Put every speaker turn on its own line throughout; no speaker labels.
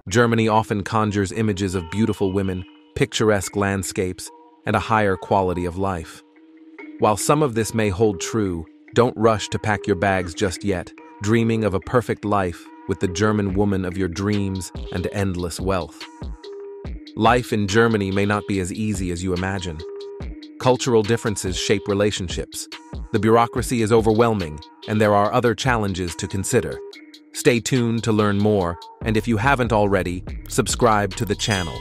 Germany often conjures images of beautiful women, picturesque landscapes, and a higher quality of life. While some of this may hold true, don't rush to pack your bags just yet, dreaming of a perfect life with the German woman of your dreams and endless wealth. Life in Germany may not be as easy as you imagine. Cultural differences shape relationships. The bureaucracy is overwhelming, and there are other challenges to consider. Stay tuned to learn more, and if you haven't already, subscribe to the channel.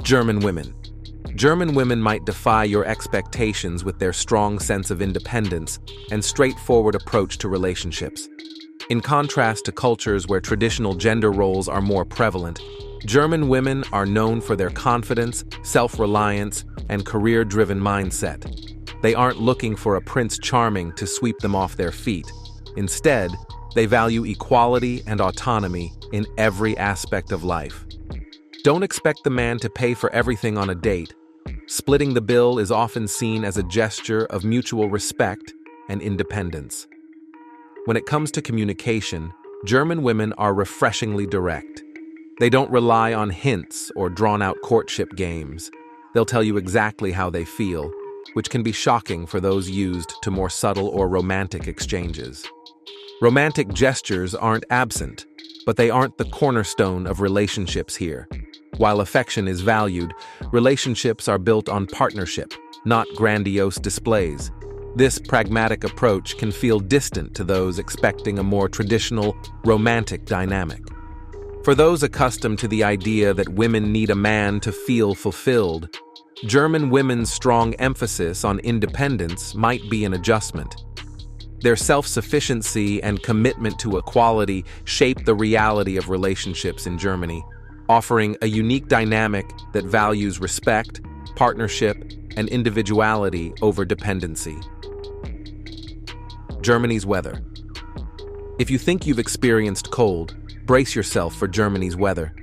German women. German women might defy your expectations with their strong sense of independence and straightforward approach to relationships. In contrast to cultures where traditional gender roles are more prevalent, German women are known for their confidence, self-reliance, and career-driven mindset. They aren't looking for a Prince Charming to sweep them off their feet. Instead, they value equality and autonomy in every aspect of life. Don't expect the man to pay for everything on a date. Splitting the bill is often seen as a gesture of mutual respect and independence. When it comes to communication, German women are refreshingly direct. They don't rely on hints or drawn-out courtship games. They'll tell you exactly how they feel, which can be shocking for those used to more subtle or romantic exchanges. Romantic gestures aren't absent, but they aren't the cornerstone of relationships here. While affection is valued, relationships are built on partnership, not grandiose displays. This pragmatic approach can feel distant to those expecting a more traditional, romantic dynamic. For those accustomed to the idea that women need a man to feel fulfilled, German women's strong emphasis on independence might be an adjustment. Their self-sufficiency and commitment to equality shape the reality of relationships in Germany, offering a unique dynamic that values respect, partnership, and individuality over dependency. Germany's weather. If you think you've experienced cold, brace yourself for Germany's weather.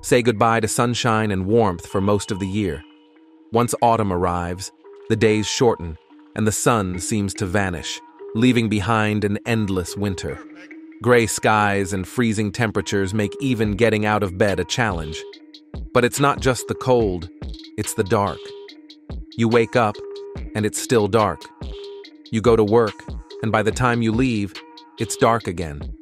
Say goodbye to sunshine and warmth for most of the year. Once autumn arrives, the days shorten, and the sun seems to vanish, leaving behind an endless winter. Gray skies and freezing temperatures make even getting out of bed a challenge. But it's not just the cold, it's the dark. You wake up, and it's still dark. You go to work, and by the time you leave, it's dark again.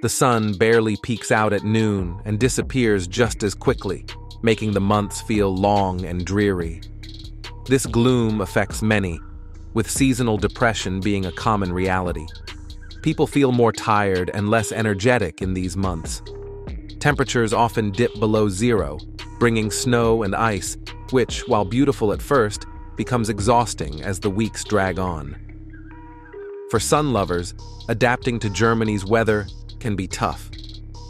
The sun barely peeks out at noon and disappears just as quickly, making the months feel long and dreary. This gloom affects many, with seasonal depression being a common reality. People feel more tired and less energetic in these months. Temperatures often dip below zero, bringing snow and ice, which, while beautiful at first, becomes exhausting as the weeks drag on. For sun lovers, adapting to Germany's weather can be tough.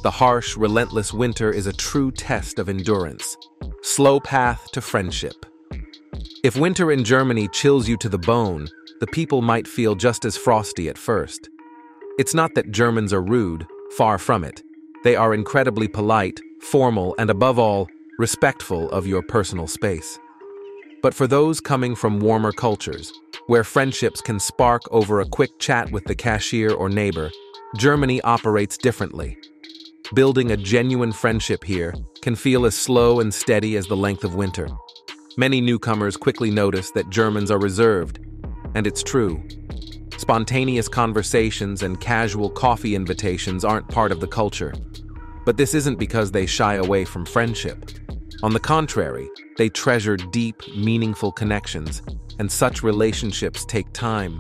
The harsh, relentless winter is a true test of endurance. Slow path to friendship. If winter in Germany chills you to the bone, the people might feel just as frosty at first. It's not that Germans are rude, far from it. They are incredibly polite, formal, and above all, respectful of your personal space. But for those coming from warmer cultures, where friendships can spark over a quick chat with the cashier or neighbor, Germany operates differently. Building a genuine friendship here can feel as slow and steady as the length of winter. Many newcomers quickly notice that Germans are reserved, and it's true. Spontaneous conversations and casual coffee invitations aren't part of the culture. But this isn't because they shy away from friendship. On the contrary, they treasure deep, meaningful connections, and such relationships take time,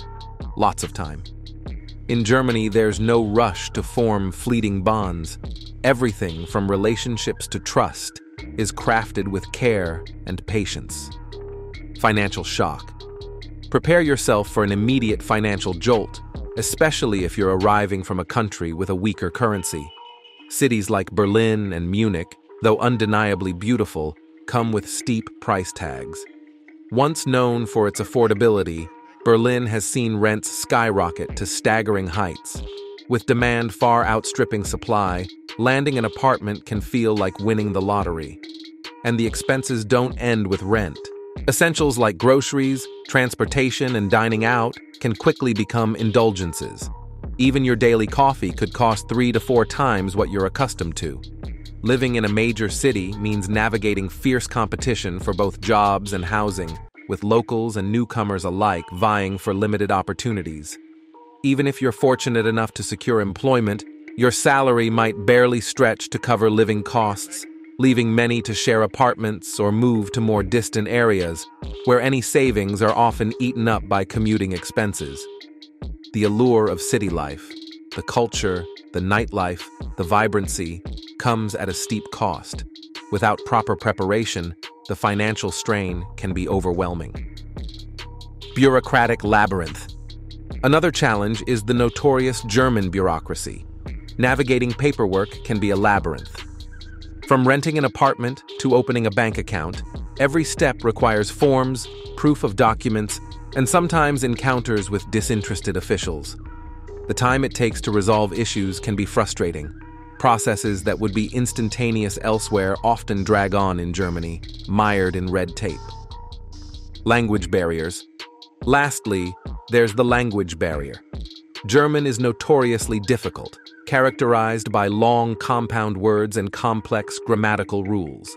lots of time. In Germany, there's no rush to form fleeting bonds. Everything from relationships to trust is crafted with care and patience. Financial shock. Prepare yourself for an immediate financial jolt, especially if you're arriving from a country with a weaker currency. Cities like Berlin and Munich, though undeniably beautiful, come with steep price tags. Once known for its affordability, Berlin has seen rents skyrocket to staggering heights. With demand far outstripping supply, landing an apartment can feel like winning the lottery. And the expenses don't end with rent. Essentials like groceries, transportation, and dining out can quickly become indulgences. Even your daily coffee could cost 3 to 4 times what you're accustomed to. Living in a major city means navigating fierce competition for both jobs and housing, with locals and newcomers alike vying for limited opportunities. Even if you're fortunate enough to secure employment, your salary might barely stretch to cover living costs, leaving many to share apartments or move to more distant areas, where any savings are often eaten up by commuting expenses. The allure of city life, the culture, the nightlife, the vibrancy, comes at a steep cost. Without proper preparation, the financial strain can be overwhelming. Bureaucratic labyrinth. Another challenge is the notorious German bureaucracy. Navigating paperwork can be a labyrinth. From renting an apartment to opening a bank account, every step requires forms, proof of documents, and sometimes encounters with disinterested officials. The time it takes to resolve issues can be frustrating. Processes that would be instantaneous elsewhere often drag on in Germany, mired in red tape. Language barriers. Lastly, there's the language barrier. German is notoriously difficult, characterized by long compound words and complex grammatical rules.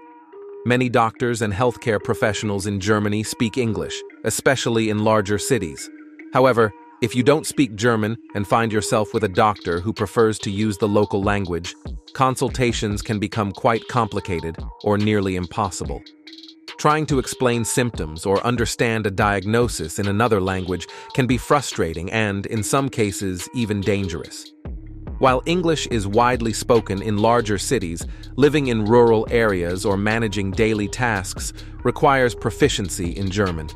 Many doctors and healthcare professionals in Germany speak English, especially in larger cities. However, if you don't speak German and find yourself with a doctor who prefers to use the local language, consultations can become quite complicated or nearly impossible. Trying to explain symptoms or understand a diagnosis in another language can be frustrating and, in some cases, even dangerous. While English is widely spoken in larger cities, living in rural areas or managing daily tasks requires proficiency in German.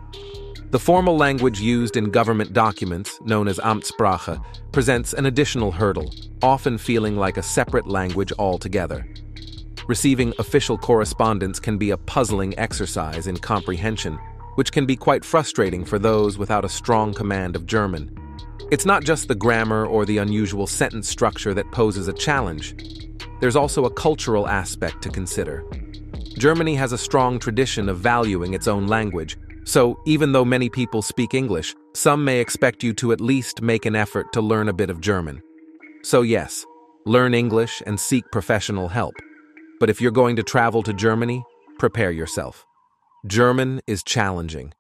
The formal language used in government documents, known as Amtssprache, presents an additional hurdle, often feeling like a separate language altogether. Receiving official correspondence can be a puzzling exercise in comprehension, which can be quite frustrating for those without a strong command of German. It's not just the grammar or the unusual sentence structure that poses a challenge. There's also a cultural aspect to consider. Germany has a strong tradition of valuing its own language, so even though many people speak English, some may expect you to at least make an effort to learn a bit of German. So yes, learn English and seek professional help. But if you're going to travel to Germany, prepare yourself. German is challenging,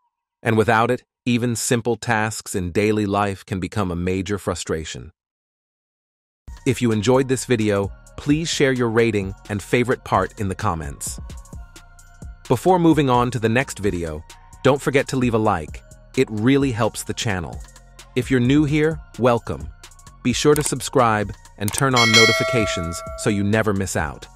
and without it, even simple tasks in daily life can become a major frustration. If you enjoyed this video, please share your rating and favorite part in the comments. Before moving on to the next video, don't forget to leave a like. It really helps the channel. If you're new here, welcome. Be sure to subscribe and turn on notifications so you never miss out.